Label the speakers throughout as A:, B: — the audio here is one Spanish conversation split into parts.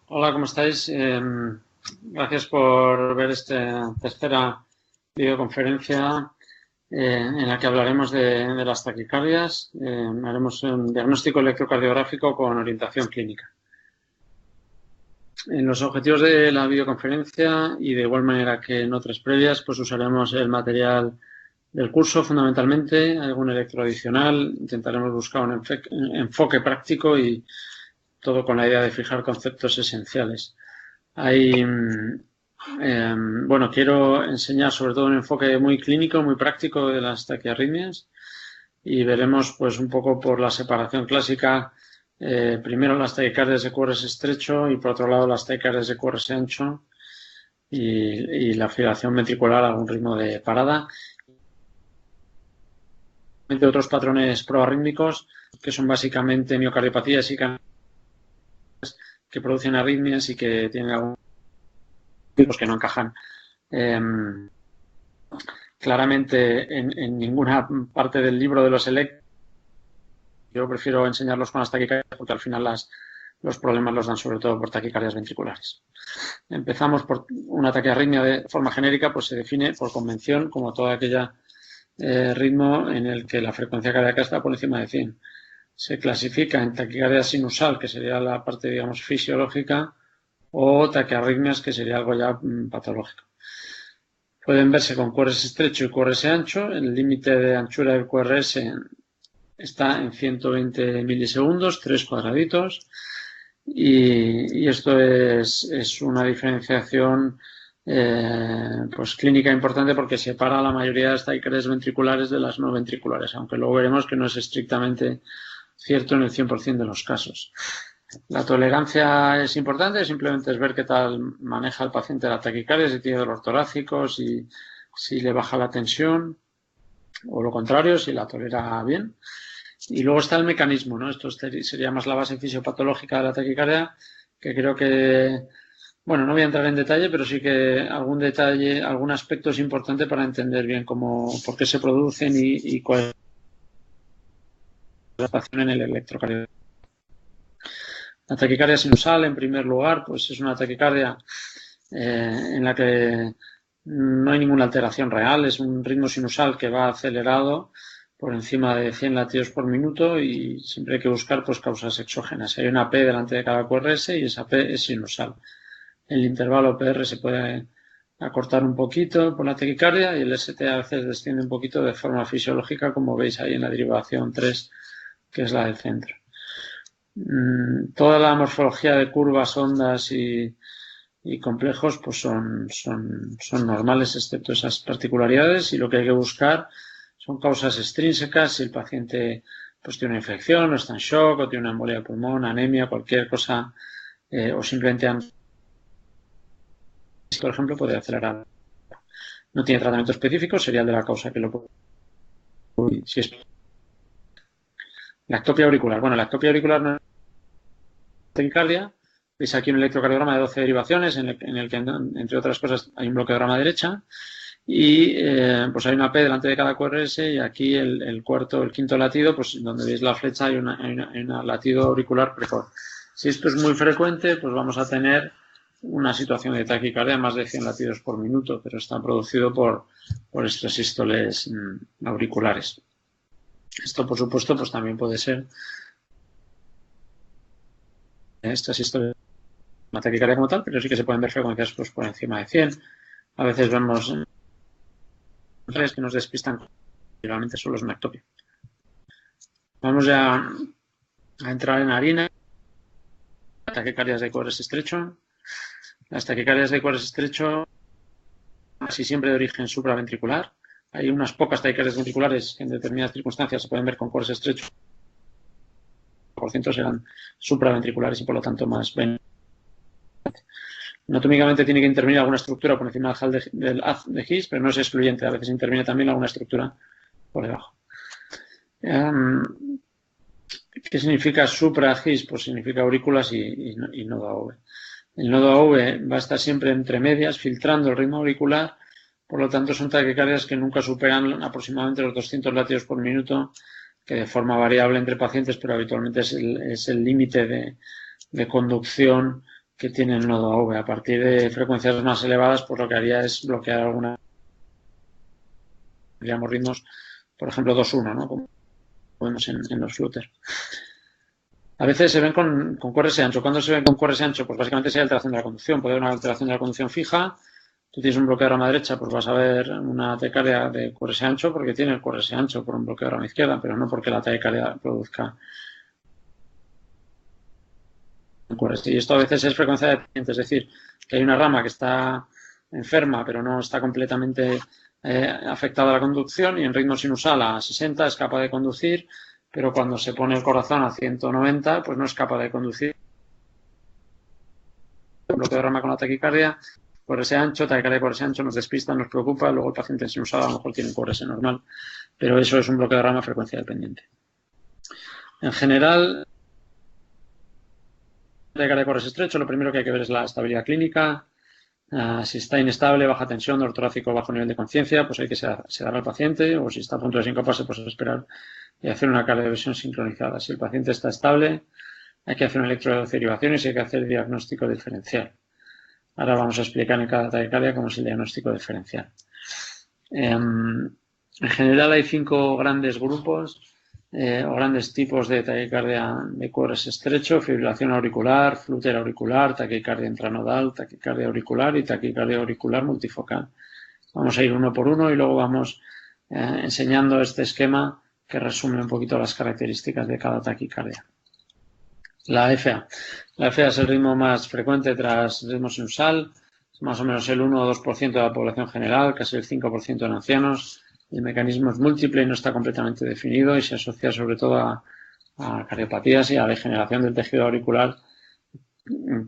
A: Hola, ¿cómo estáis? Gracias por ver esta tercera videoconferencia en la que hablaremos de las taquicardias. Haremos un diagnóstico electrocardiográfico con orientación clínica. En los objetivos de la videoconferencia y de igual manera que en otras previas, pues usaremos el material del curso fundamentalmente, algún electro adicional. Intentaremos buscar un enfoque práctico y todo con la idea de fijar conceptos esenciales. Bueno, quiero enseñar sobre todo un enfoque muy clínico, muy práctico de las taquiarritmias y veremos pues un poco por la separación clásica, primero las taquicardias de QRS estrecho y por otro lado las taquicardias de QRS ancho y la fibrilación ventricular a algún ritmo de parada. Entre otros patrones proarrítmicos que son básicamente miocardiopatías y que producen arritmias y que tienen algún tipos que no encajan claramente en ninguna parte del libro de los electros. Yo prefiero enseñarlos con las taquicardias porque al final los problemas los dan sobre todo por taquicardias ventriculares. Empezamos por una taquiarritmia de forma genérica, pues se define por convención como todo aquel ritmo en el que la frecuencia cardíaca está por encima de 100. Se clasifica en taquicardia sinusal, que sería la parte, digamos, fisiológica, o taquiarritmias, que sería algo ya patológico. Pueden verse con QRS estrecho y QRS ancho. El límite de anchura del QRS está en 120 milisegundos, 3 cuadraditos. Y esto es una diferenciación pues clínica importante porque separa a la mayoría de las taquicardias ventriculares de las no ventriculares, aunque luego veremos que no es estrictamente cierto en el 100% de los casos. La tolerancia es importante, simplemente es ver qué tal maneja el paciente la taquicardia, si tiene dolor torácico, si le baja la tensión o lo contrario, si la tolera bien. Y luego está el mecanismo, ¿no? Esto sería más la base fisiopatológica de la taquicardia, que creo que, bueno, no voy a entrar en detalle, pero sí que algún aspecto es importante para entender bien por qué se producen y cuál es la relación en el electrocardiograma. La taquicardia sinusal, en primer lugar, pues es una taquicardia en la que no hay ninguna alteración real, es un ritmo sinusal que va acelerado por encima de 100 latidos por minuto y siempre hay que buscar pues causas exógenas. Hay una P delante de cada QRS y esa P es sinusal. El intervalo PR se puede acortar un poquito por la taquicardia y el ST a veces desciende un poquito de forma fisiológica, como veis ahí en la derivación 3, que es la del centro. Toda la morfología de curvas, ondas y complejos pues son normales excepto esas particularidades, y lo que hay que buscar son causas extrínsecas. Si el paciente pues tiene una infección o está en shock o tiene una embolia de pulmón, anemia, cualquier cosa, o simplemente por ejemplo puede acelerar. No tiene tratamiento específico, sería el de la causa que lo puede. Si es la ectopia auricular. Bueno, la ectopia auricular no es taquicardia. Veis aquí un electrocardiograma de 12 derivaciones en el que, entre otras cosas, hay un bloqueograma derecha y pues hay una P delante de cada QRS y aquí el quinto latido, pues donde veis la flecha hay un latido auricular precoz. Si esto es muy frecuente, pues vamos a tener una situación de taquicardia más de 100 latidos por minuto, pero está producido por estas sístoles auriculares. Esto, por supuesto, pues también puede ser estas sístoles una taquicardia como tal, pero sí que se pueden ver frecuencias pues por encima de 100. A veces vemos que nos despistan, realmente solo es una ectopia. Vamos ya a entrar en harina. Taquicardias de QRS estrecho. Las taquicardias de QRS estrecho casi siempre de origen supraventricular. Hay unas pocas taquicardias ventriculares que en determinadas circunstancias se pueden ver con QRS estrecho. Por ciento serán supraventriculares y por lo tanto más anatómicamente tiene que intervenir alguna estructura por encima del haz de His, pero no es excluyente. A veces interviene también alguna estructura por debajo. ¿Qué significa supra-His? Pues significa aurículas y nodo AV. El nodo AV va a estar siempre entre medias, filtrando el ritmo auricular. Por lo tanto, son taquicardias que nunca superan aproximadamente los 200 latidos por minuto, que de forma variable entre pacientes, pero habitualmente es el límite de conducción que tiene el nodo AV. A partir de frecuencias más elevadas, pues lo que haría es bloquear alguna, digamos, ritmos, por ejemplo, 2-1, ¿no? Como vemos en los Flutter. A veces se ven con QRS ancho. ¿Cuándo se ven con QRS ancho? Pues básicamente si hay alteración de la conducción. Puede haber una alteración de la conducción fija. Tú tienes un bloqueo de rama derecha, pues vas a ver una taquicardia de QRS ancho porque tiene el QRS ancho por un bloqueo de rama izquierda, pero no porque la taquicardia produzca un QRS. Y esto a veces es frecuencia dependiente, es decir, que hay una rama que está enferma, pero no está completamente afectada a la conducción y en ritmo sinusal a 60 es capaz de conducir, pero cuando se pone el corazón a 190, pues no es capaz de conducir. Bloqueo de rama con la taquicardia, QRS ancho, taquicardia QRS ancho nos despista, nos preocupa, luego el paciente en sinusal a lo mejor tiene un QRS normal, pero eso es un bloqueo de rama frecuencia dependiente. En general, taquicardia QRS estrecho, lo primero que hay que ver es la estabilidad clínica. Si está inestable, baja tensión, dolor torácico, bajo nivel de conciencia, pues hay que sedar al paciente, o si está a punto de sincoparse, pues esperar y hacer una cardioversión sincronizada. Si el paciente está estable, hay que hacer un electroderivación y si hay que hacer diagnóstico diferencial. Ahora vamos a explicar en cada taquicardia cómo es el diagnóstico diferencial. En general hay 5 grandes grupos o grandes tipos de taquicardia de QRS estrecho: fibrilación auricular, Flutter auricular, taquicardia intranodal, taquicardia auricular y taquicardia auricular multifocal. Vamos a ir uno por uno y luego vamos enseñando este esquema que resume un poquito las características de cada taquicardia. La FA. La FA es el ritmo más frecuente tras ritmo sinusal, es más o menos el 1 o 2% de la población general, casi el 5% en ancianos. El mecanismo es múltiple y no está completamente definido y se asocia sobre todo a cardiopatías y a degeneración del tejido auricular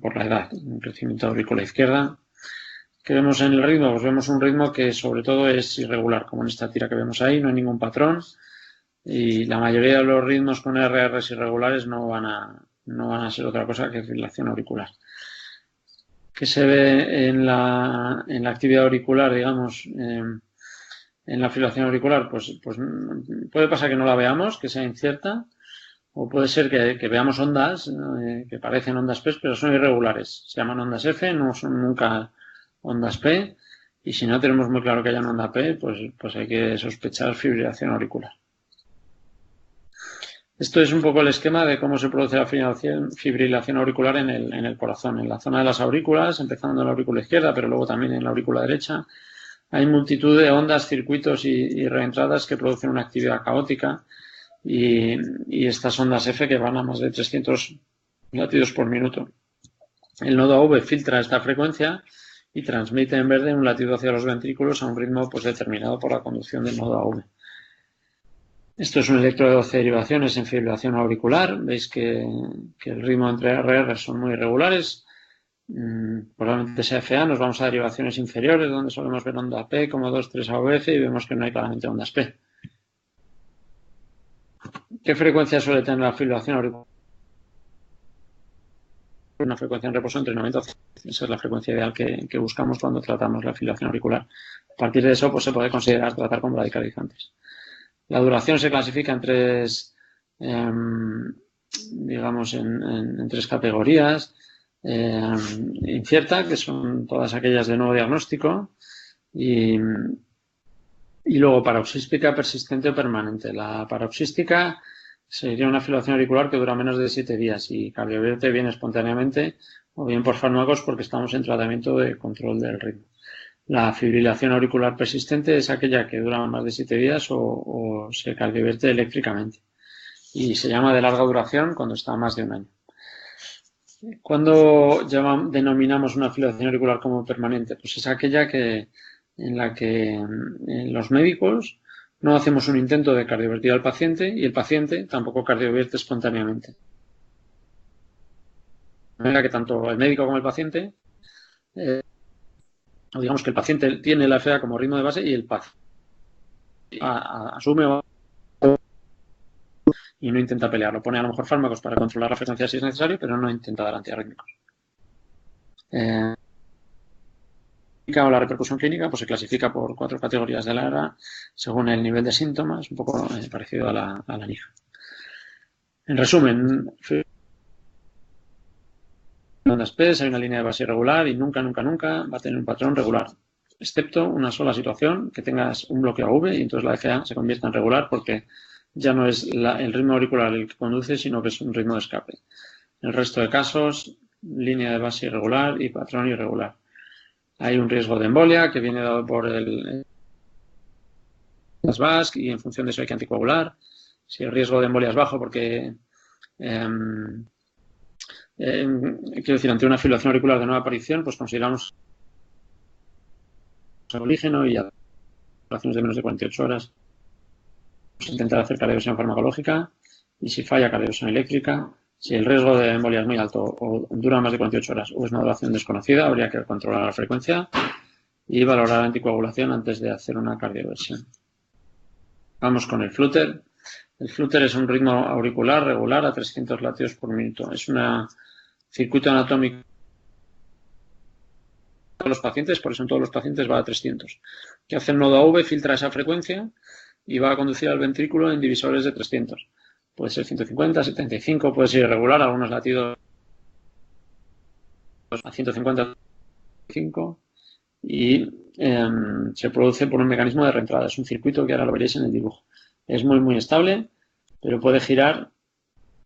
A: por la edad, un crecimiento aurícula izquierda. ¿Qué vemos en el ritmo? Pues vemos un ritmo que sobre todo es irregular, como en esta tira que vemos ahí, no hay ningún patrón y la mayoría de los ritmos con RRs irregulares no van a ser otra cosa que fibrilación auricular. ¿Qué se ve en la actividad auricular, digamos, en la fibrilación auricular? Pues puede pasar que no la veamos, que sea incierta, o puede ser que veamos ondas que parecen ondas P, pero son irregulares. Se llaman ondas F, no son nunca ondas P, y si no tenemos muy claro que haya una onda P, pues hay que sospechar fibrilación auricular. Esto es un poco el esquema de cómo se produce la fibrilación auricular en el corazón, en la zona de las aurículas, empezando en la aurícula izquierda, pero luego también en la aurícula derecha. Hay multitud de ondas, circuitos y reentradas que producen una actividad caótica y estas ondas F que van a más de 300 latidos por minuto. El nodo AV filtra esta frecuencia y transmite en verde un latido hacia los ventrículos a un ritmo pues, determinado por la conducción del nodo AV. Esto es un electrodo de derivaciones en fibrilación auricular. Veis que el ritmo entre RR son muy irregulares. Probablemente sea FA. Nos vamos a derivaciones inferiores donde solemos ver onda P como 2,3 AVF y vemos que no hay claramente ondas P. ¿Qué frecuencia suele tener la fibrilación auricular? Una frecuencia en reposo entre 90 y 100. Esa es la frecuencia ideal que buscamos cuando tratamos la fibrilación auricular. A partir de eso pues, se puede considerar tratar con bradicardizantes. La duración se clasifica en tres, digamos, en tres categorías. Incierta, que son todas aquellas de nuevo diagnóstico, y luego paroxística, persistente o permanente. La paroxística sería una fibrilación auricular que dura menos de 7 días y cardiovierte viene espontáneamente o bien por fármacos porque estamos en tratamiento de control del ritmo. La fibrilación auricular persistente es aquella que dura más de 7 días o se cardiovierte eléctricamente y se llama de larga duración cuando está a más de un año. ¿Cuándo denominamos una fibrilación auricular como permanente? Pues es aquella en la que los médicos no hacemos un intento de cardiovertir al paciente y el paciente tampoco cardiovierte espontáneamente. De manera que tanto el médico como el paciente o digamos que el paciente tiene la FA como ritmo de base y el paciente asume y no intenta pelearlo. Pone a lo mejor fármacos para controlar la frecuencia si es necesario, pero no intenta dar antiarrítmicos. O la repercusión clínica pues se clasifica por 4 categorías de Lara según el nivel de síntomas, un poco parecido a la NIF. En resumen, ondas P, hay una línea de base irregular y nunca va a tener un patrón regular, excepto una sola situación, que tengas un bloqueo V y entonces la FA se convierta en regular porque ya no es el ritmo auricular el que conduce, sino que es un ritmo de escape. En el resto de casos, línea de base irregular y patrón irregular. Hay un riesgo de embolia que viene dado por el VASC y en función de eso hay que anticoagular. Si el riesgo de embolia es bajo porque quiero decir, ante una fibrilación auricular de nueva aparición, pues consideramos oxígeno y a duraciones de menos de 48 horas. Pues intentar hacer cardioversión farmacológica y si falla cardioversión eléctrica, si el riesgo de embolia es muy alto o dura más de 48 horas o es una duración desconocida, habría que controlar la frecuencia y valorar la anticoagulación antes de hacer una cardioversión. Vamos con el flutter. El flutter es un ritmo auricular regular a 300 latidos por minuto. Es un circuito anatómico de los pacientes, por eso en todos los pacientes va a 300. Que hace el nodo AV, filtra esa frecuencia y va a conducir al ventrículo en divisores de 300. Puede ser 150, 75, puede ser irregular, algunos latidos a 150, y se produce por un mecanismo de reentrada. Es un circuito que ahora lo veréis en el dibujo. Es muy estable, pero puede girar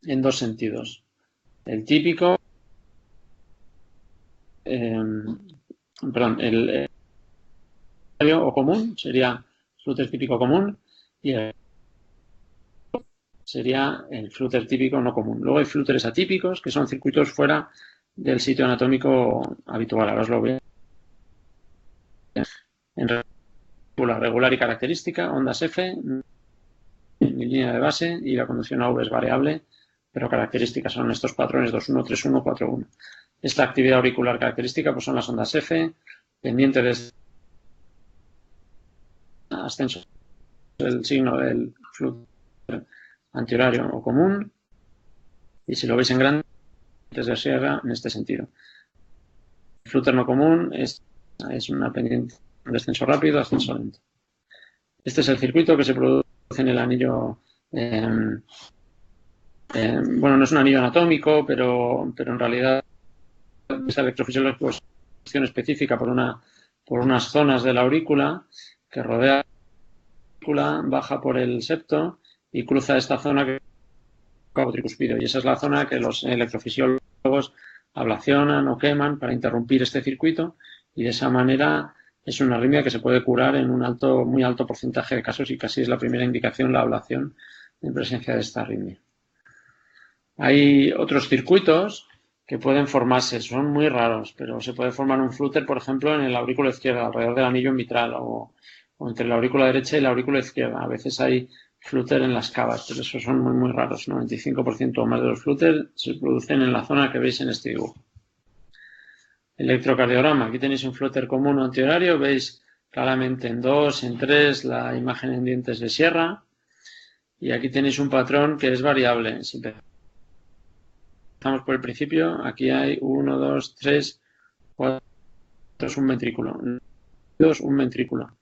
A: en dos sentidos. El típico, el o común sería flutter típico común y el sería el flutter típico no común. Luego hay flúteres atípicos, que son circuitos fuera del sitio anatómico habitual. Ahora os lo voy a en regular y característica, ondas F, en línea de base y la conducción a V es variable, pero características son estos patrones 2-1, 3-1, 4-1. Esta actividad auricular característica pues son las ondas F, pendiente de ascenso del signo del flujo antihorario o común, y si lo veis en grande, desde sierra en este sentido. El flutter no común es una pendiente de descenso rápido, ascenso lento. Este es el circuito que se produce en el anillo. Bueno, no es un anillo anatómico, pero en realidad es electrofisiológico, es una acción específica por unas zonas de la aurícula que rodea la aurícula, baja por el septo y cruza esta zona que es el cabo tricuspidio. Y esa es la zona que los electrofisiólogos ablacionan o queman para interrumpir este circuito y de esa manera es una arritmia que se puede curar en un muy alto porcentaje de casos y casi es la primera indicación la ablación en presencia de esta arritmia. Hay otros circuitos que pueden formarse, son muy raros, pero se puede formar un flutter, por ejemplo, en el aurículo izquierdo, alrededor del anillo mitral o entre la aurícula derecha y la aurícula izquierda. A veces hay flutter en las cavas, pero esos son muy raros. 95% o más de los flutters se producen en la zona que veis en este dibujo. Electrocardiograma. Aquí tenéis un flutter común o antihorario. Veis claramente en 2, en 3 la imagen en dientes de sierra. Y aquí tenéis un patrón que es variable. Si empezamos por el principio, aquí hay 1, 2, 3, 4, es un ventrículo. 2, un ventrículo.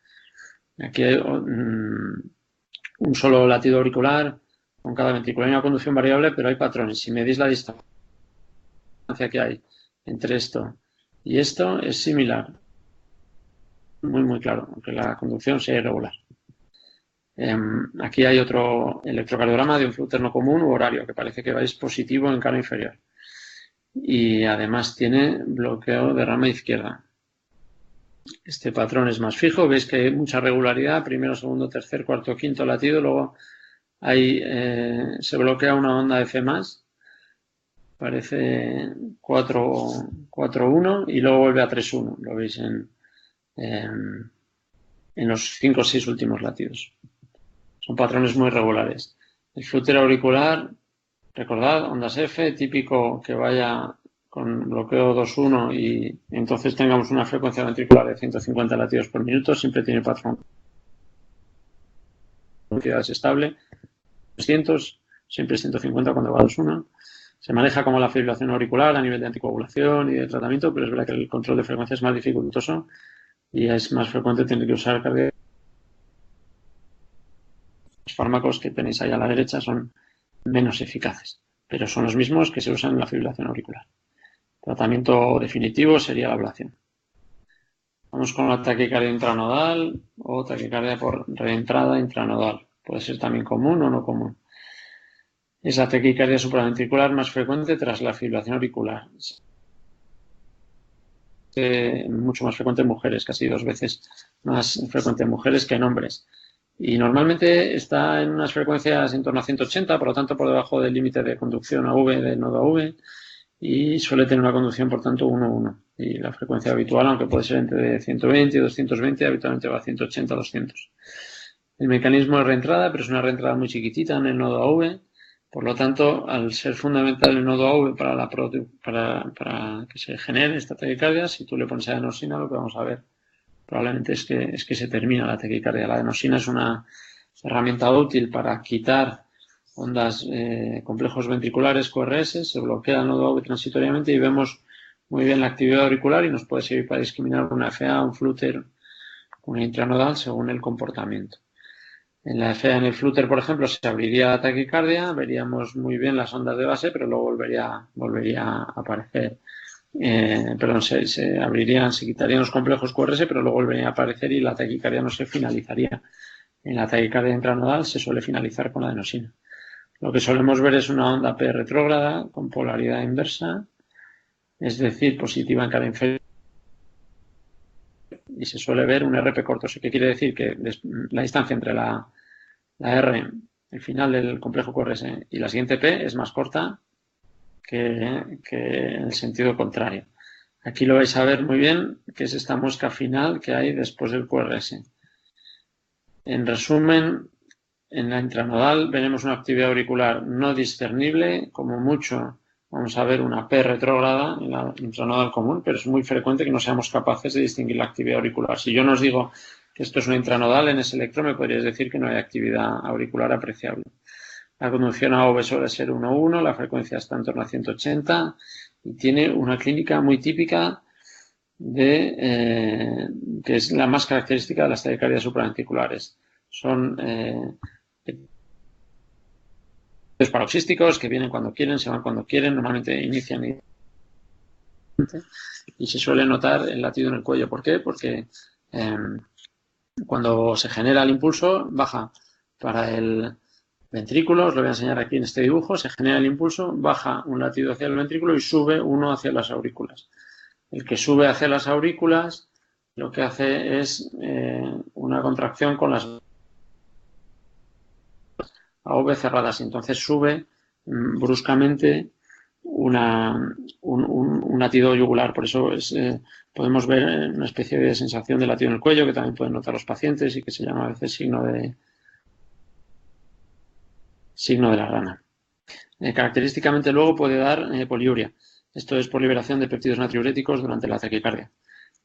A: Aquí hay un solo latido auricular con cada ventrículo. Hay una conducción variable, pero hay patrones. Si medís la distancia que hay entre esto y esto, es similar. Muy claro, aunque la conducción sea irregular. Aquí hay otro electrocardiograma de un flutter no común u horario, que parece que vais positivo en cara inferior. Y además tiene bloqueo de rama izquierda. Este patrón es más fijo, veis que hay mucha regularidad, primero, segundo, tercer, cuarto, quinto latido, luego ahí se bloquea una onda F+, parece 4-1 y luego vuelve a 3-1, lo veis en los 5 o 6 últimos latidos. Son patrones muy regulares. El flutter auricular, recordad, ondas F, típico que vaya con bloqueo 2-1 y entonces tengamos una frecuencia ventricular de 150 latidos por minuto, siempre tiene patrón. La velocidad es estable, 200, siempre 150 cuando va 2-1. Se maneja como la fibrilación auricular a nivel de anticoagulación y de tratamiento, pero es verdad que el control de frecuencia es más dificultoso y es más frecuente tener que usar cardio. Los fármacos que tenéis ahí a la derecha son menos eficaces, pero son los mismos que se usan en la fibrilación auricular. Tratamiento definitivo sería la ablación. Vamos con la taquicardia intranodal o taquicardia por reentrada intranodal. Puede ser también común o no común. Es la taquicardia supraventricular más frecuente tras la fibrilación auricular. Mucho más frecuente en mujeres, casi 2 veces más frecuente en mujeres que en hombres. Y normalmente está en unas frecuencias en torno a 180, por lo tanto por debajo del límite de conducción AV del nodo AV, y suele tener una conducción, por tanto, 1-1. Y la frecuencia habitual, aunque puede ser entre 120 y 220, habitualmente va a 180 200. El mecanismo de reentrada, pero es una reentrada muy chiquitita en el nodo AV. Por lo tanto, al ser fundamental el nodo AV para que se genere esta taquicardia, si tú le pones adenosina, lo que vamos a ver probablemente es que se termina la taquicardia. La adenosina es una herramienta útil para quitar ondas complejos ventriculares, QRS, se bloquea el nodo AV transitoriamente y vemos muy bien la actividad auricular y nos puede servir para discriminar una FA, un flúter, una intranodal según el comportamiento. En la FA, en el flúter, por ejemplo, se abriría la taquicardia, veríamos muy bien las ondas de base, pero luego volvería a aparecer. Se abrirían, se quitarían los complejos QRS, pero luego volvería a aparecer y la taquicardia no se finalizaría. En la taquicardia intranodal se suele finalizar con la adenosina. Lo que solemos ver es una onda P retrógrada con polaridad inversa, es decir, positiva en cara inferior, y se suele ver un RP corto. ¿Eso qué quiere decir? Que la distancia entre la R, el final del complejo QRS, y la siguiente P es más corta que en el sentido contrario. Aquí lo vais a ver muy bien, que es esta muesca final que hay después del QRS. En resumen, en la intranodal veremos una actividad auricular no discernible, como mucho vamos a ver una P retrógrada en la intranodal común, pero es muy frecuente que no seamos capaces de distinguir la actividad auricular. Si yo no os digo que esto es una intranodal, en ese electro me podríais decir que no hay actividad auricular apreciable. La conducción AV suele ser 1-1, la frecuencia está en torno a 180 y tiene una clínica muy típica que es la más característica de las taquicardias supraventriculares. Son paroxísticos que vienen cuando quieren, se van cuando quieren, normalmente inician y se suele notar el latido en el cuello. ¿Por qué? Porque cuando se genera el impulso, baja para el ventrículo, os lo voy a enseñar aquí en este dibujo, se genera el impulso, baja un latido hacia el ventrículo y sube uno hacia las aurículas. El que sube hacia las aurículas lo que hace es una contracción con las AV cerradas y entonces sube bruscamente un latido yugular. Por eso podemos ver una especie de sensación de latido en el cuello que también pueden notar los pacientes y que se llama a veces signo de la rana. Característicamente luego puede dar poliuria. Esto es por liberación de péptidos natriuréticos durante la taquicardia.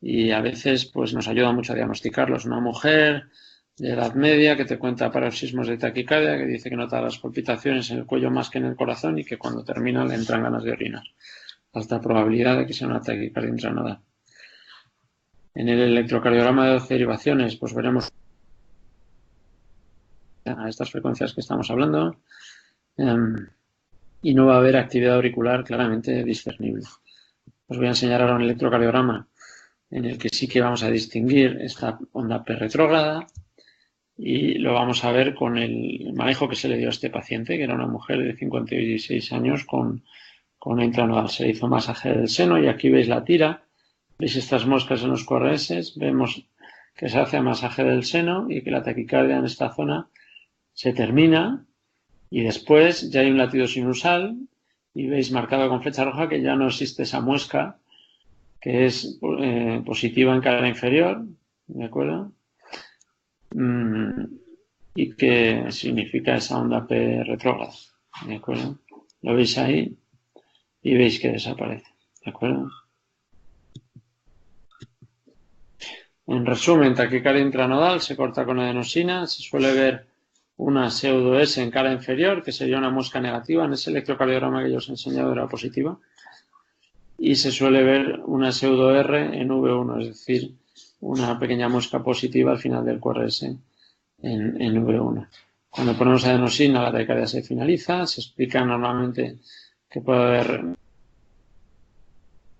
A: Y a veces pues, nos ayuda mucho a diagnosticarlos. Una mujer de edad media que te cuenta paroxismos de taquicardia, que dice que nota las palpitaciones en el cuello más que en el corazón y que cuando termina le entran ganas de orinar. Alta probabilidad de que sea una taquicardia intranodal. En el electrocardiograma de 12 derivaciones pues veremos a estas frecuencias que estamos hablando. Y no va a haber actividad auricular claramente discernible. Os voy a enseñar ahora un electrocardiograma en el que sí que vamos a distinguir esta onda P retrógrada y lo vamos a ver con el manejo que se le dio a este paciente, que era una mujer de 56 años con una intranodal. Se le hizo masaje del seno y aquí veis la tira, veis estas moscas en los QRS, vemos que se hace masaje del seno y que la taquicardia en esta zona se termina. Y después ya hay un latido sinusal y veis marcado con flecha roja que ya no existe esa muesca que es positiva en cara inferior, ¿de acuerdo? Y que significa esa onda P retrógrada, ¿de acuerdo? Lo veis ahí y veis que desaparece, ¿de acuerdo? En resumen, taquicardia intranodal se corta con adenosina, se suele ver una pseudo S en cara inferior, que sería una muesca negativa. En ese electrocardiograma que yo os he enseñado era positiva. Y se suele ver una pseudo R en V1, es decir, una pequeña muesca positiva al final del QRS en V1. Cuando ponemos adenosina, la taquicardia se finaliza. Se explica normalmente que puede haber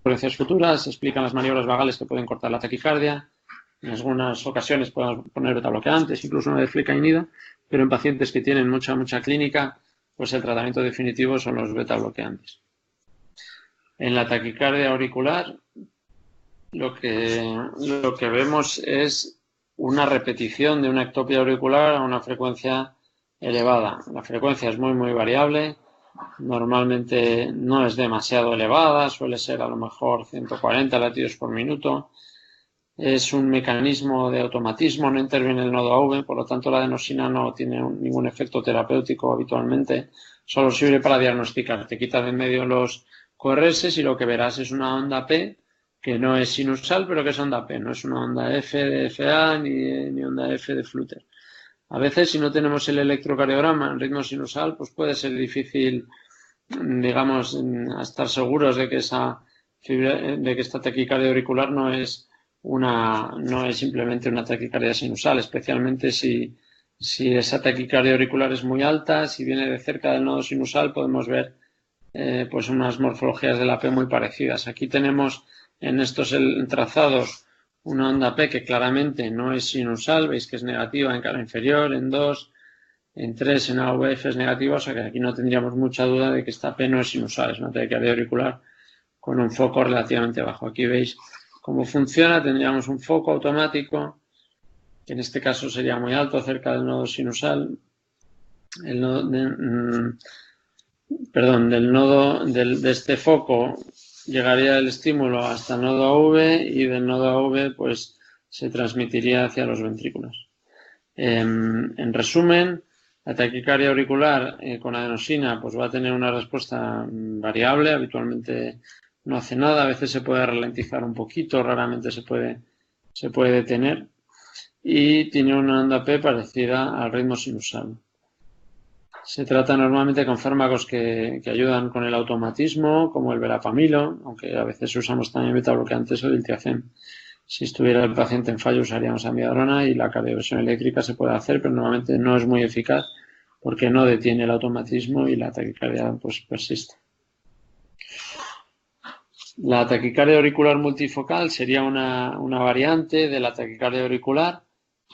A: frecuencias futuras, se explican las maniobras vagales que pueden cortar la taquicardia. En algunas ocasiones podemos poner betabloqueantes, incluso una de flecainida, pero en pacientes que tienen mucha clínica, pues el tratamiento definitivo son los betabloqueantes. En la taquicardia auricular, lo que vemos es una repetición de una ectopia auricular a una frecuencia elevada. La frecuencia es muy variable. Normalmente no es demasiado elevada, suele ser a lo mejor 140 latidos por minuto. Es un mecanismo de automatismo, no interviene el nodo AV, por lo tanto la adenosina no tiene ningún efecto terapéutico habitualmente, solo sirve para diagnosticar. Te quita de en medio los QRS y lo que verás es una onda P que no es sinusal, pero que es onda P, no es una onda F de FA ni onda F de Flutter. A veces, si no tenemos el electrocardiograma en ritmo sinusal, pues puede ser difícil, digamos, estar seguros de que esta taquicardia auricular no es simplemente una taquicardia sinusal, especialmente si esa taquicardia auricular es muy alta, si viene de cerca del nodo sinusal, podemos ver pues unas morfologías de la P muy parecidas. Aquí tenemos en estos trazados una onda P que claramente no es sinusal, veis que es negativa en cara inferior, en 2, en 3 en AVF es negativa, o sea que aquí no tendríamos mucha duda de que esta P no es sinusal, es una taquicardia auricular con un foco relativamente bajo. Aquí veis cómo funciona, tendríamos un foco automático, que en este caso sería muy alto, cerca del nodo sinusal. De este foco llegaría el estímulo hasta el nodo AV y del nodo AV pues se transmitiría hacia los ventrículos. En resumen, la taquicardia auricular con adenosina pues va a tener una respuesta variable, habitualmente no hace nada, a veces se puede ralentizar un poquito, raramente se puede detener y tiene una onda P parecida al ritmo sinusal. Se trata normalmente con fármacos que ayudan con el automatismo, como el verapamilo, aunque a veces usamos también betabloqueantes o diltiazem. Si estuviera el paciente en fallo usaríamos amiodarona y la cardioversión eléctrica se puede hacer, pero normalmente no es muy eficaz porque no detiene el automatismo y la taquicardia pues persiste. La taquicardia auricular multifocal sería una variante de la taquicardia auricular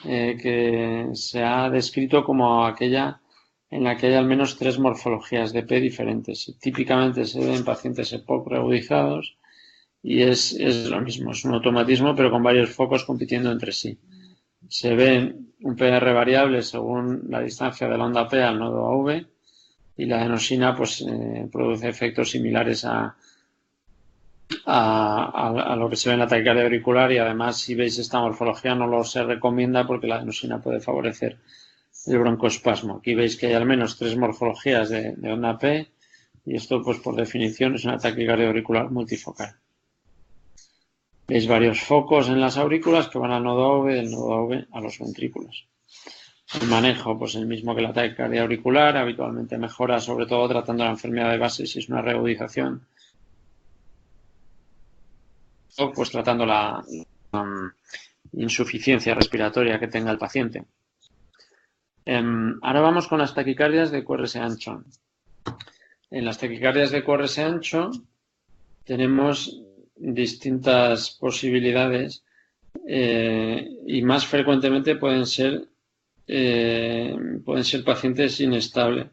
A: que se ha descrito como aquella en la que hay al menos 3 morfologías de P diferentes. Típicamente se ve en pacientes EPOC reagudizados y es lo mismo, es un automatismo pero con varios focos compitiendo entre sí. Se ve un PR variable según la distancia de la onda P al nodo AV y la adenosina pues produce efectos similares a lo que se ve en la taquicardia auricular y además si veis esta morfología no lo se recomienda porque la adenosina puede favorecer el broncoespasmo. Aquí veis que hay al menos 3 morfologías de onda P y esto pues por definición es una taquicardia auricular multifocal. Veis varios focos en las aurículas que van al nodo AV, del nodo AV a los ventrículos. El manejo pues el mismo que la taquicardia auricular, habitualmente mejora sobre todo tratando la enfermedad de base si es una reagudización o pues tratando la insuficiencia respiratoria que tenga el paciente. Ahora vamos con las taquicardias de QRS ancho. En las taquicardias de QRS ancho tenemos distintas posibilidades y más frecuentemente pueden ser pacientes inestables.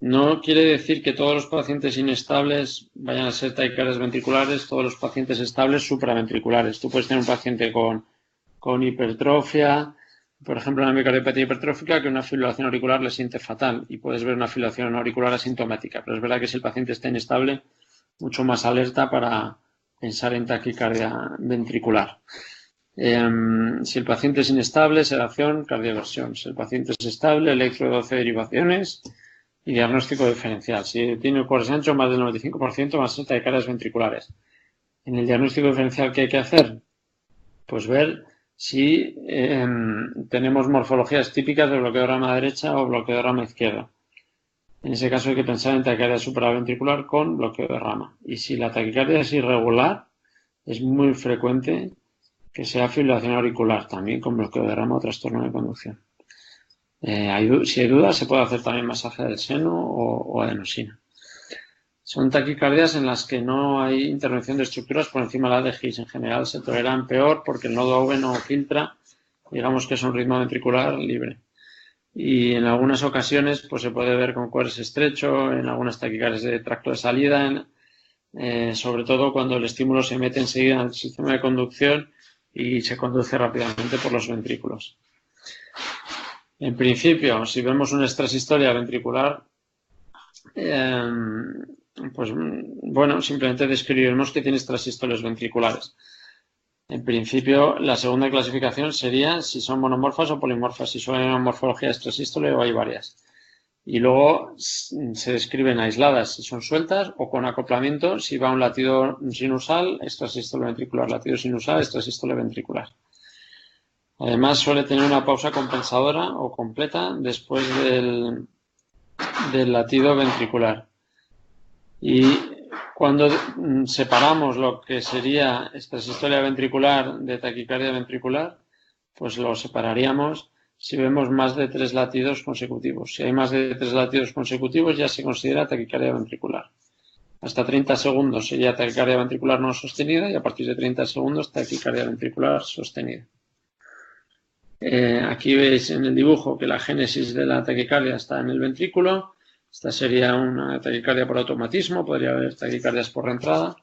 A: No quiere decir que todos los pacientes inestables vayan a ser taquicardias ventriculares, todos los pacientes estables supraventriculares. Tú puedes tener un paciente con hipertrofia, por ejemplo, una miocardiopatía hipertrófica, que una fibrilación auricular le siente fatal y puedes ver una fibrilación auricular asintomática. Pero es verdad que si el paciente está inestable, mucho más alerta para pensar en taquicardia ventricular. Si el paciente es inestable, sedación, cardioversión. Si el paciente es estable, electro de 12 derivaciones y diagnóstico diferencial. Si tiene el QRS ancho, más del 95% van a ser taquicardias ventriculares. En el diagnóstico diferencial, ¿qué hay que hacer? Pues ver si tenemos morfologías típicas de bloqueo de rama derecha o bloqueo de rama izquierda. En ese caso hay que pensar en taquicardia supraventricular con bloqueo de rama. Y si la taquicardia es irregular, es muy frecuente que sea fibrilación auricular, también con bloqueo de rama o trastorno de conducción. Si hay dudas, se puede hacer también masaje del seno o adenosina. Son taquicardias en las que no hay intervención de estructuras por encima de la de His. En general se toleran peor porque el nodo AV no filtra, digamos que es un ritmo ventricular libre. Y en algunas ocasiones pues se puede ver con QRS estrecho, en algunas taquicardias de tracto de salida, sobre todo cuando el estímulo se mete enseguida en el sistema de conducción y se conduce rápidamente por los ventrículos. En principio, si vemos una extrasistolia ventricular, pues bueno, simplemente describiremos que tiene extrasistolias ventriculares. En principio, la segunda clasificación sería si son monomorfas o polimorfas, si solo hay una morfología extrasístole o hay varias. Y luego se describen aisladas si son sueltas o con acoplamiento si va un latido sinusal, extrasístole ventricular, latido sinusal, extrasístole ventricular. Además, suele tener una pausa compensadora o completa después del latido ventricular. Y cuando separamos lo que sería extrasistolia ventricular de taquicardia ventricular, pues lo separaríamos si vemos más de 3 latidos consecutivos. Si hay más de 3 latidos consecutivos ya se considera taquicardia ventricular. Hasta 30 segundos sería taquicardia ventricular no sostenida y a partir de 30 segundos taquicardia ventricular sostenida. Aquí veis en el dibujo que la génesis de la taquicardia está en el ventrículo. Esta sería una taquicardia por automatismo, podría haber taquicardias por reentrada,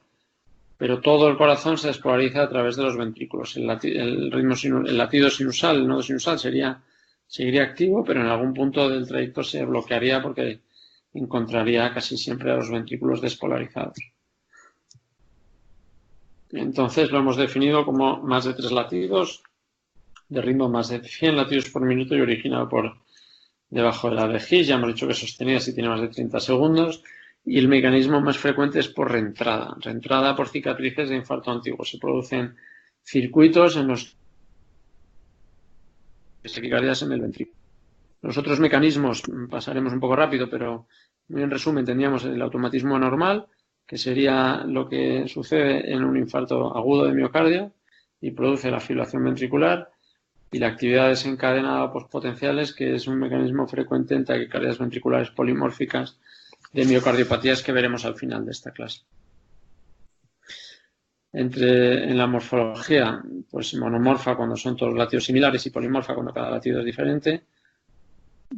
A: pero todo el corazón se despolariza a través de los ventrículos. El latido sinusal, el nodo sinusal seguiría activo, pero en algún punto del trayecto se bloquearía porque encontraría casi siempre a los ventrículos despolarizados. Entonces lo hemos definido como más de 3 latidos, de ritmo más de 100 latidos por minuto y originado por debajo de la de His. Ya hemos dicho que sostenida si tiene más de 30 segundos. Y el mecanismo más frecuente es por reentrada. Reentrada por cicatrices de infarto antiguo. Se producen circuitos en los taquicardias en el ventrículo. Los otros mecanismos pasaremos un poco rápido, pero muy en resumen tendríamos el automatismo anormal, que sería lo que sucede en un infarto agudo de miocardio y produce la fibrilación ventricular, y la actividad desencadenada por potenciales, que es un mecanismo frecuente en taquicardias ventriculares polimórficas de miocardiopatías que veremos al final de esta clase. En la morfología, pues monomorfa cuando son todos latidos similares y polimorfa cuando cada latido es diferente.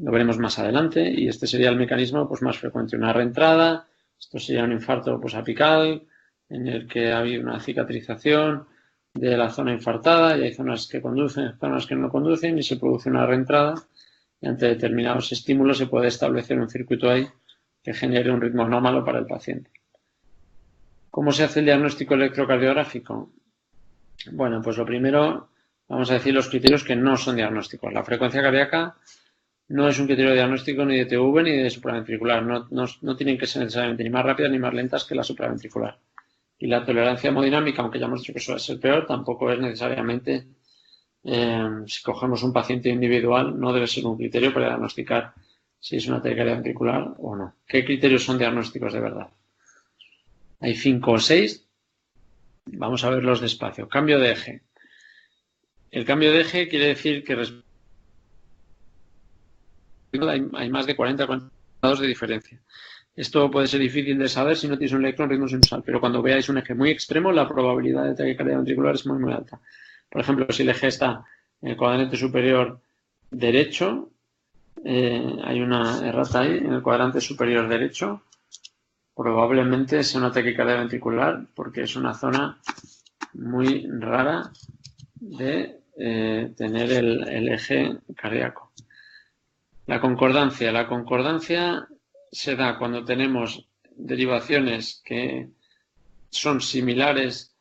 A: Lo veremos más adelante y este sería el mecanismo pues, más frecuente. Una reentrada, esto sería un infarto pues, apical en el que ha habido una cicatrización de la zona infartada y hay zonas que conducen, zonas que no conducen y se produce una reentrada y ante determinados estímulos se puede establecer un circuito ahí que genere un ritmo anómalo para el paciente. ¿Cómo se hace el diagnóstico electrocardiográfico? Bueno, pues lo primero, vamos a decir los criterios que no son diagnósticos. La frecuencia cardíaca no es un criterio diagnóstico ni de TV ni de supraventricular. No tienen que ser necesariamente ni más rápidas ni más lentas que la supraventricular. Y la tolerancia hemodinámica, aunque ya hemos dicho que suele ser peor, tampoco es necesariamente, si cogemos un paciente individual, no debe ser un criterio para diagnosticar si es una taquicardia ventricular o no. ¿Qué criterios son diagnósticos de verdad? Hay 5 o 6. Vamos a verlos despacio. Cambio de eje. El cambio de eje quiere decir que hay más de 40 grados de diferencia. Esto puede ser difícil de saber si no tienes un electrón ritmo sinusal, pero cuando veáis un eje muy extremo, la probabilidad de taquicardia ventricular es muy, muy alta. Por ejemplo, si el eje está en el cuadrante superior derecho, hay una errata ahí, en el cuadrante superior derecho, probablemente sea una taquicardia ventricular porque es una zona muy rara de tener el eje cardíaco. La concordancia se da cuando tenemos derivaciones que son similares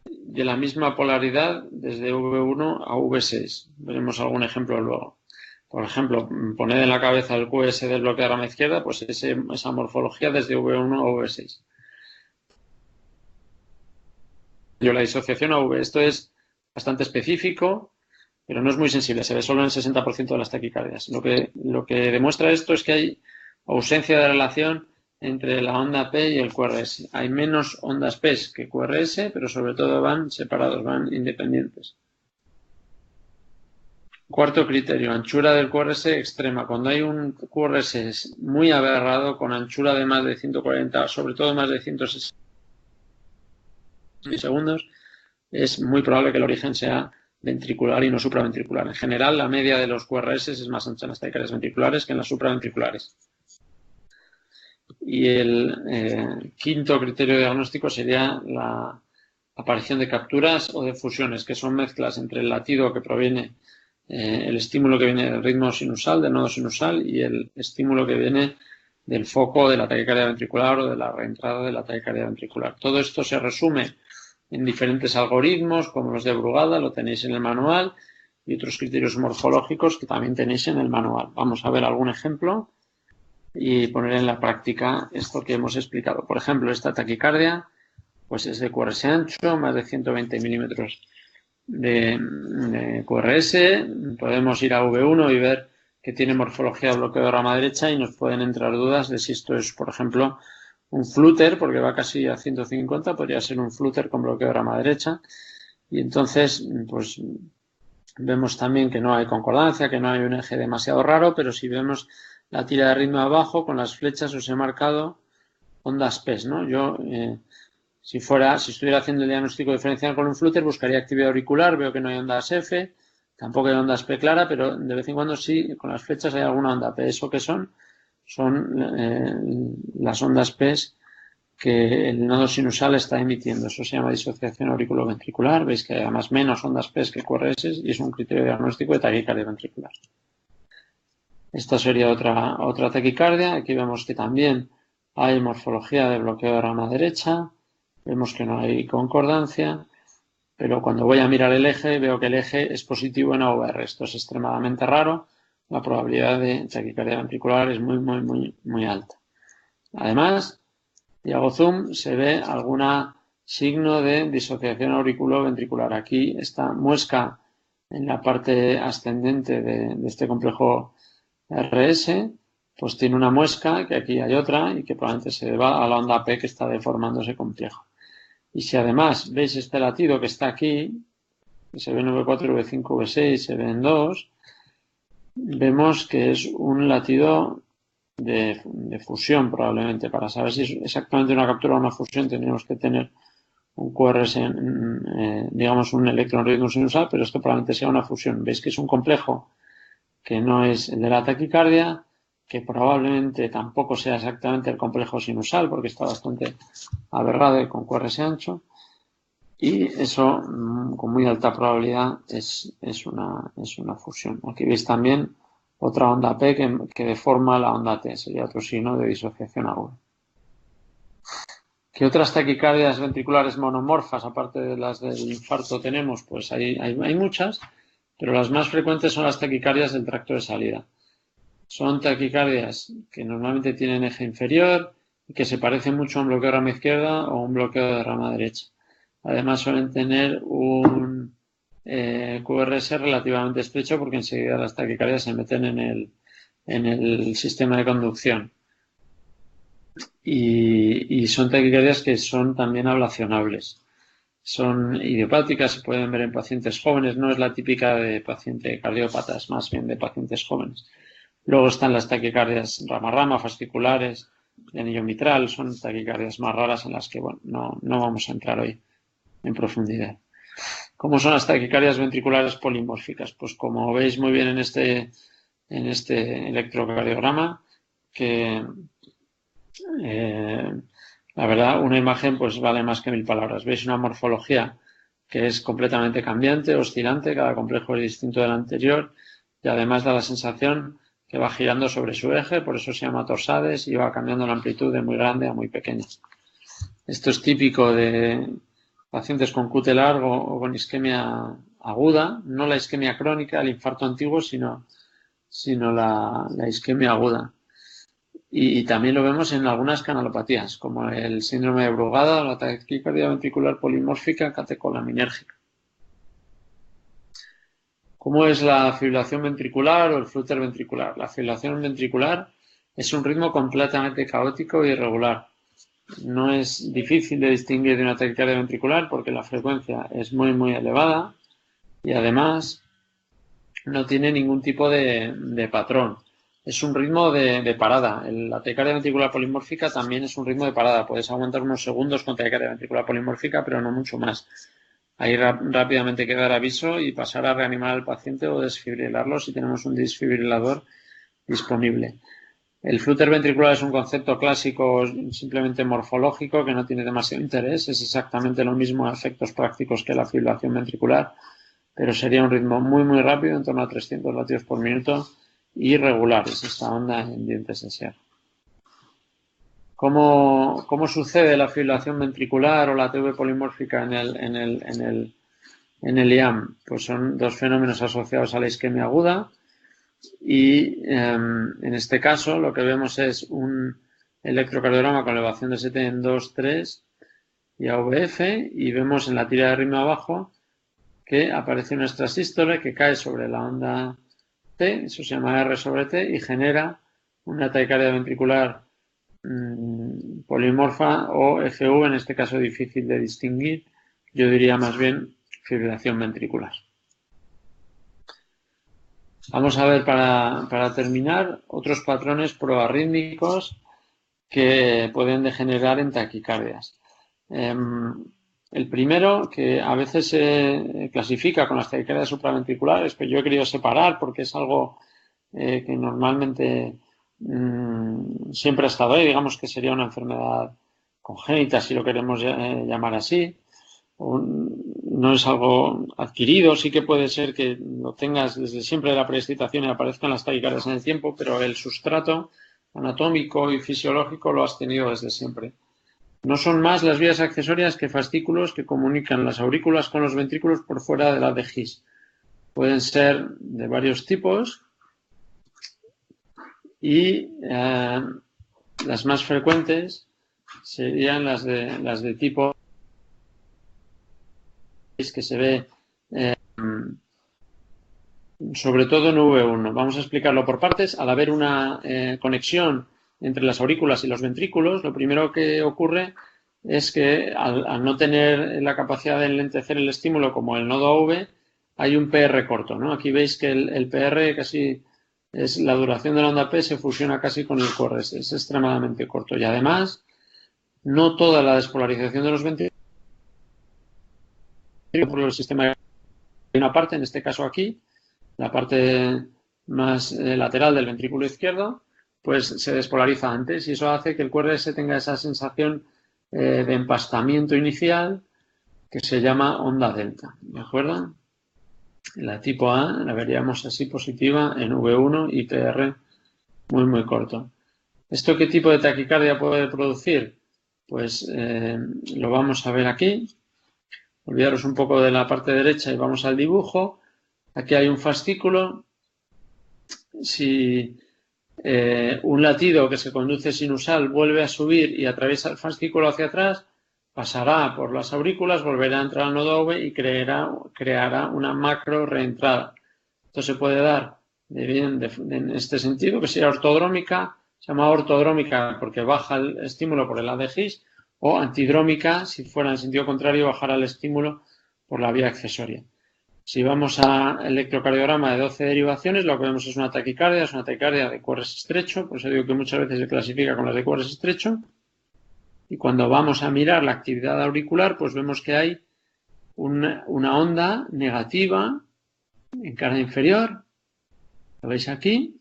A: de la misma polaridad desde V1 a V6. Veremos algún ejemplo luego. Por ejemplo, poned en la cabeza el QS del bloque de rama izquierda, pues esa morfología desde V1 a V6. La disociación a V, esto es bastante específico, pero no es muy sensible, se ve solo en el 60% de las taquicardias. Lo que demuestra esto es que hay ausencia de relación entre la onda P y el QRS. Hay menos ondas P que QRS, pero sobre todo van separados, van independientes. Cuarto criterio, anchura del QRS extrema. Cuando hay un QRS muy aberrado, con anchura de más de 140, sobre todo más de 160 segundos, es muy probable que el origen sea ventricular y no supraventricular. En general, la media de los QRS es más ancha en las taquicardias ventriculares que en las supraventriculares. Y el quinto criterio diagnóstico sería la aparición de capturas o de fusiones, que son mezclas entre el latido que proviene, el estímulo que viene del ritmo sinusal, del nodo sinusal, y el estímulo que viene del foco de la taquicardia ventricular o de la reentrada de la taquicardia ventricular. Todo esto se resume en diferentes algoritmos, como los de Brugada, lo tenéis en el manual, y otros criterios morfológicos que también tenéis en el manual. Vamos a ver algún ejemplo y poner en la práctica esto que hemos explicado. Por ejemplo, esta taquicardia pues es de QRS ancho, más de 120 milímetros de QRS. Podemos ir a V1 y ver que tiene morfología de bloqueo de rama derecha y nos pueden entrar dudas de si esto es, por ejemplo, un flúter, porque va casi a 150, podría ser un flúter con bloqueo de rama derecha. Y entonces, pues vemos también que no hay concordancia, que no hay un eje demasiado raro, pero si vemos la tira de ritmo abajo, con las flechas os he marcado ondas PES, ¿no? Yo, si estuviera haciendo el diagnóstico diferencial con un flúter, buscaría actividad auricular, veo que no hay ondas F, tampoco hay ondas P clara, pero de vez en cuando sí, con las flechas hay alguna onda P. ¿Eso qué son? Son las ondas P que el nodo sinusal está emitiendo. Eso se llama disociación auriculoventricular. Veis que hay además menos ondas P que QRS y es un criterio diagnóstico de taquicardia ventricular. Esta sería otra taquicardia. Aquí vemos que también hay morfología de bloqueo de rama derecha. Vemos que no hay concordancia, pero cuando voy a mirar el eje, veo que el eje es positivo en AVR. Esto es extremadamente raro. La probabilidad de taquicardia ventricular es muy alta. Además, si hago zoom, se ve algún signo de disociación auriculoventricular. Aquí esta muesca en la parte ascendente de este complejo RS, pues tiene una muesca, que aquí hay otra, y que probablemente se deba a la onda P que está deformando ese complejo. Y si además veis este latido que está aquí, que se ve en V4, V5, V6, se ve en 2, vemos que es un latido de fusión probablemente. Para saber si es exactamente una captura o una fusión tendríamos que tener un QRS, digamos un electronritmo sinusal, pero esto probablemente sea una fusión. Veis que es un complejo que no es el de la taquicardia, que probablemente tampoco sea exactamente el complejo sinusal porque está bastante aberrado y con QRS ancho, y eso con muy alta probabilidad es una fusión. Aquí veis también otra onda P que deforma la onda T, sería otro signo de disociación aguda. ¿Qué otras taquicardias ventriculares monomorfas, aparte de las del infarto, tenemos? Pues hay muchas, pero las más frecuentes son las taquicardias del tracto de salida. Son taquicardias que normalmente tienen eje inferior y que se parecen mucho a un bloqueo de rama izquierda o un bloqueo de rama derecha. Además suelen tener un QRS relativamente estrecho porque enseguida las taquicardias se meten en el sistema de conducción. Y son taquicardias que son también ablacionables. Son idiopáticas, se pueden ver en pacientes jóvenes, no es la típica de paciente cardiópata, es más bien de pacientes jóvenes. Luego están las taquicardias rama-rama, fasciculares, de anillo mitral, son taquicardias más raras en las que, bueno, no vamos a entrar hoy en profundidad. ¿Cómo son las taquicardias ventriculares polimórficas? Pues como veis muy bien en este electrocardiograma, que la verdad, una imagen pues vale más que 1000 palabras. Veis una morfología que es completamente cambiante, oscilante, cada complejo es distinto del anterior y además da la sensación que va girando sobre su eje, por eso se llama torsades y va cambiando la amplitud de muy grande a muy pequeña. Esto es típico de pacientes con QT largo o con isquemia aguda, no la isquemia crónica, el infarto antiguo, sino la isquemia aguda. Y también lo vemos en algunas canalopatías, como el síndrome de Brugada o la taquicardia ventricular polimórfica catecolaminérgica. ¿Cómo es la fibrilación ventricular o el flúter ventricular? La fibrilación ventricular es un ritmo completamente caótico e irregular. No es difícil de distinguir de una taquicardia ventricular porque la frecuencia es muy elevada y además no tiene ningún tipo de patrón. Es un ritmo de parada. La taquicardia ventricular polimórfica también es un ritmo de parada. Puedes aguantar unos segundos con taquicardia ventricular polimórfica, pero no mucho más. Ahí rápidamente hay que dar aviso y pasar a reanimar al paciente o desfibrilarlo si tenemos un desfibrilador disponible. El flúter ventricular es un concepto clásico simplemente morfológico que no tiene demasiado interés. Es exactamente lo mismo a efectos prácticos que la fibrilación ventricular, pero sería un ritmo muy rápido, en torno a 300 latidos por minuto, y regular. Es esta onda en dientes de sierra. ¿Cómo sucede la fibrilación ventricular o la TV polimórfica en el IAM? Pues son dos fenómenos asociados a la isquemia aguda y en este caso lo que vemos es un electrocardiograma con elevación de ST en 2, 3 y AVF, y vemos en la tira de ritmo abajo que aparece una extrasístole que cae sobre la onda T, eso se llama R sobre T, y genera una taquicardia ventricular polimorfa o FU, en este caso difícil de distinguir. Yo diría más bien fibrilación ventricular. Vamos a ver para terminar otros patrones proarrítmicos que pueden degenerar en taquicardias. El primero, que a veces se clasifica con las taquicardias supraventriculares, pero yo he querido separar porque es algo que normalmente siempre ha estado ahí, digamos que sería una enfermedad congénita, si lo queremos llamar así. No es algo adquirido, sí que puede ser que lo tengas desde siempre de la preexcitación y aparezcan las taquicardias en el tiempo, pero el sustrato anatómico y fisiológico lo has tenido desde siempre. No son más las vías accesorias que fascículos que comunican las aurículas con los ventrículos por fuera de la de His. Pueden ser de varios tipos y las más frecuentes serían las de tipo que se ve sobre todo en V1. Vamos a explicarlo por partes. Al haber una conexión entre las aurículas y los ventrículos, lo primero que ocurre es que al no tener la capacidad de enlentecer el estímulo como el nodo AV, hay un PR corto, ¿no? Aquí veis que el PR casi es la duración de la onda P, se fusiona casi con el QR, es extremadamente corto. Y además, no toda la despolarización de los ventrículos por el sistema. Hay una parte, en este caso aquí, la parte más lateral del ventrículo izquierdo, pues se despolariza antes y eso hace que el QRS tenga esa sensación de empastamiento inicial que se llama onda delta, ¿de acuerdo? La tipo A la veríamos así positiva en V1 y PR muy corto. ¿Esto qué tipo de taquicardia puede producir? Pues lo vamos a ver aquí. Olvidaros un poco de la parte derecha y vamos al dibujo. Aquí hay un fascículo. Si un latido que se conduce sinusal vuelve a subir y atraviesa el fascículo hacia atrás, pasará por las aurículas, volverá a entrar al nodo AV y creará una macro reentrada. Esto se puede dar en este sentido, que sería ortodrómica, se llama ortodrómica porque baja el estímulo por el lado de His, o antidrómica, si fuera en sentido contrario, bajará el estímulo por la vía accesoria. Si vamos al electrocardiograma de 12 derivaciones, lo que vemos es una taquicardia de QRS estrecho, por eso digo que muchas veces se clasifica con las de QRS estrecho. Y cuando vamos a mirar la actividad auricular, pues vemos que hay una onda negativa en cara inferior, lo veis aquí,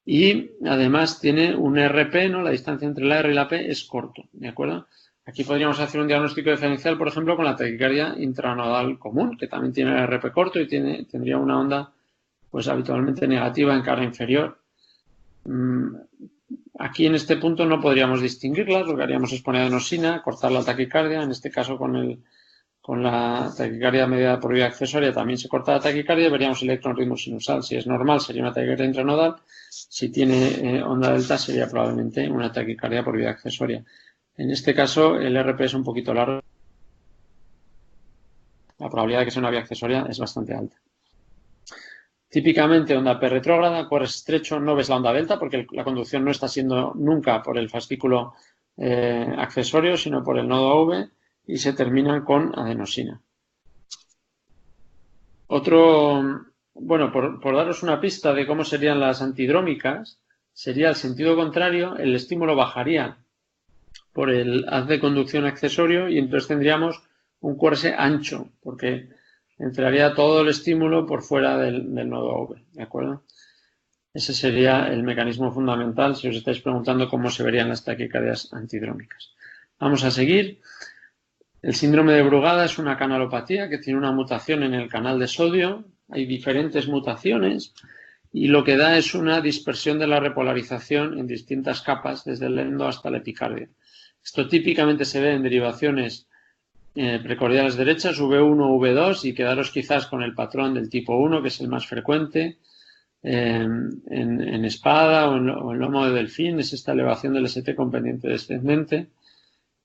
A: y además tiene un RP, ¿no? La distancia entre la R y la P es corto, ¿de acuerdo? Aquí podríamos hacer un diagnóstico diferencial, por ejemplo, con la taquicardia intranodal común, que también tiene el RP corto y tendría una onda pues habitualmente negativa en cara inferior. Aquí en este punto no podríamos distinguirlas, lo que haríamos es poner adenosina, cortar la taquicardia, en este caso con la taquicardia mediada por vía accesoria también se corta la taquicardia y veríamos el electronritmo sinusal. Si es normal sería una taquicardia intranodal, si tiene onda delta sería probablemente una taquicardia por vía accesoria. En este caso el RP es un poquito largo, la probabilidad de que sea una vía accesoria es bastante alta. Típicamente onda P retrógrada, QRS estrecho, no ves la onda delta porque la conducción no está siendo nunca por el fascículo accesorio, sino por el nodo AV y se termina con adenosina. Otro bueno, por daros una pista de cómo serían las antidrómicas, sería el sentido contrario, el estímulo bajaría por el haz de conducción accesorio y entonces tendríamos un QRS ancho, porque entraría todo el estímulo por fuera del nodo V, ¿de acuerdo? Ese sería el mecanismo fundamental si os estáis preguntando cómo se verían las taquicardias antidrómicas. Vamos a seguir. El síndrome de Brugada es una canalopatía que tiene una mutación en el canal de sodio. Hay diferentes mutaciones y lo que da es una dispersión de la repolarización en distintas capas, desde el endo hasta el epicardio. Esto típicamente se ve en derivaciones precordiales derechas, V1, V2, y quedaros quizás con el patrón del tipo 1, que es el más frecuente. En espada o en lomo de delfín es esta elevación del ST con pendiente descendente,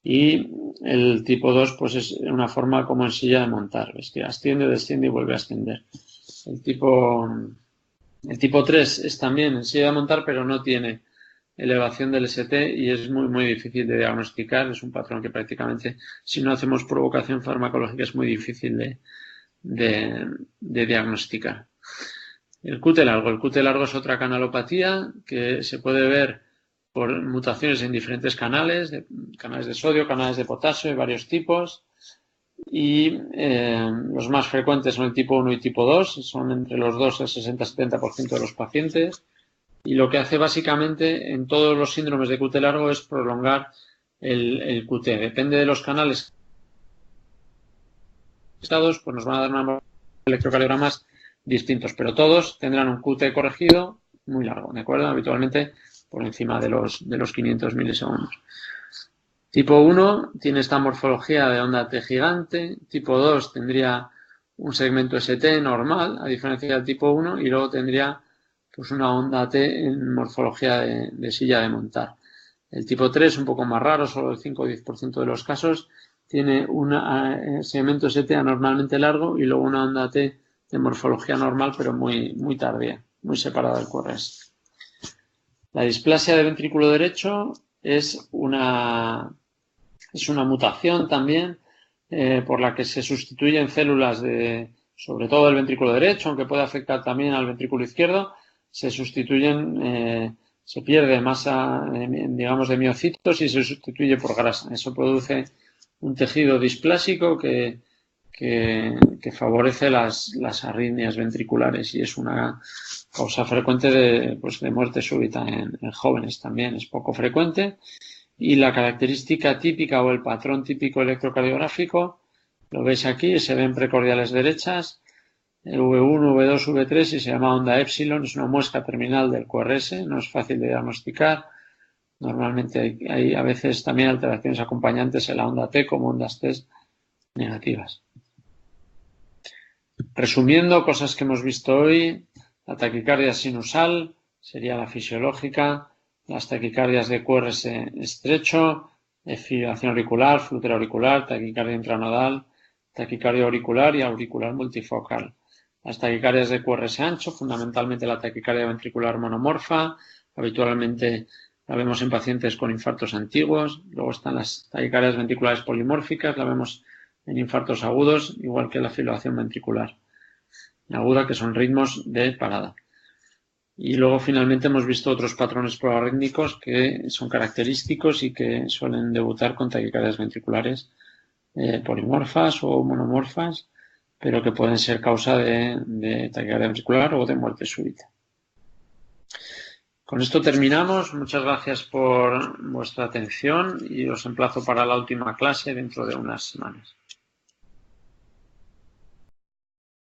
A: y el tipo 2 pues es una forma como en silla de montar, ves que asciende, desciende y vuelve a ascender. El tipo 3 es también en silla de montar, pero no tiene elevación del ST y es muy difícil de diagnosticar. Es un patrón que prácticamente, si no hacemos provocación farmacológica, es muy difícil de diagnosticar. El QT largo. El QT largo es otra canalopatía que se puede ver por mutaciones en diferentes canales de sodio, canales de potasio, de varios tipos. Y los más frecuentes son el tipo 1 y tipo 2, son entre los 2 y el 60-70% de los pacientes. Y lo que hace básicamente en todos los síndromes de QT largo es prolongar el QT. Depende de los canales estados, pues nos van a dar unos electrocardiogramas distintos, pero todos tendrán un QT corregido muy largo, ¿de acuerdo? Habitualmente por encima de los 500 milisegundos. Tipo 1 tiene esta morfología de onda T gigante, tipo 2 tendría un segmento ST normal, a diferencia del tipo 1, y luego tendría pues una onda T en morfología de silla de montar. El tipo 3 un poco más raro, solo el 5 o 10% de los casos, tiene un segmento ST anormalmente largo y luego una onda T de morfología normal, pero muy tardía, muy separada del QRS. La displasia de ventrículo derecho es una mutación también por la que se sustituyen células sobre todo del ventrículo derecho, aunque puede afectar también al ventrículo izquierdo, se sustituyen, se pierde masa, digamos, de miocitos y se sustituye por grasa. Eso produce un tejido displásico que favorece las arritmias ventriculares y es una causa frecuente de muerte súbita en jóvenes también. Es poco frecuente. Y la característica típica o el patrón típico electrocardiográfico, lo veis aquí, se ven precordiales derechas, V1, V2, V3 y se llama onda epsilon, es una muesca terminal del QRS, no es fácil de diagnosticar. Normalmente hay a veces también alteraciones acompañantes en la onda T como ondas T negativas. Resumiendo, cosas que hemos visto hoy, la taquicardia sinusal sería la fisiológica, las taquicardias de QRS estrecho, fibrilación auricular, flúter auricular, taquicardia intranodal, taquicardia auricular y auricular multifocal. Las taquicardias de QRS ancho, fundamentalmente la taquicardia ventricular monomorfa, habitualmente la vemos en pacientes con infartos antiguos. Luego están las taquicardias ventriculares polimórficas, la vemos en infartos agudos, igual que la fibrilación ventricular aguda, que son ritmos de parada. Y luego finalmente hemos visto otros patrones proarrítmicos que son característicos y que suelen debutar con taquicardias ventriculares polimorfas o monomorfas, pero que pueden ser causa de taquicardia ventricular o de muerte súbita. Con esto terminamos. Muchas gracias por vuestra atención y os emplazo para la última clase dentro de unas semanas.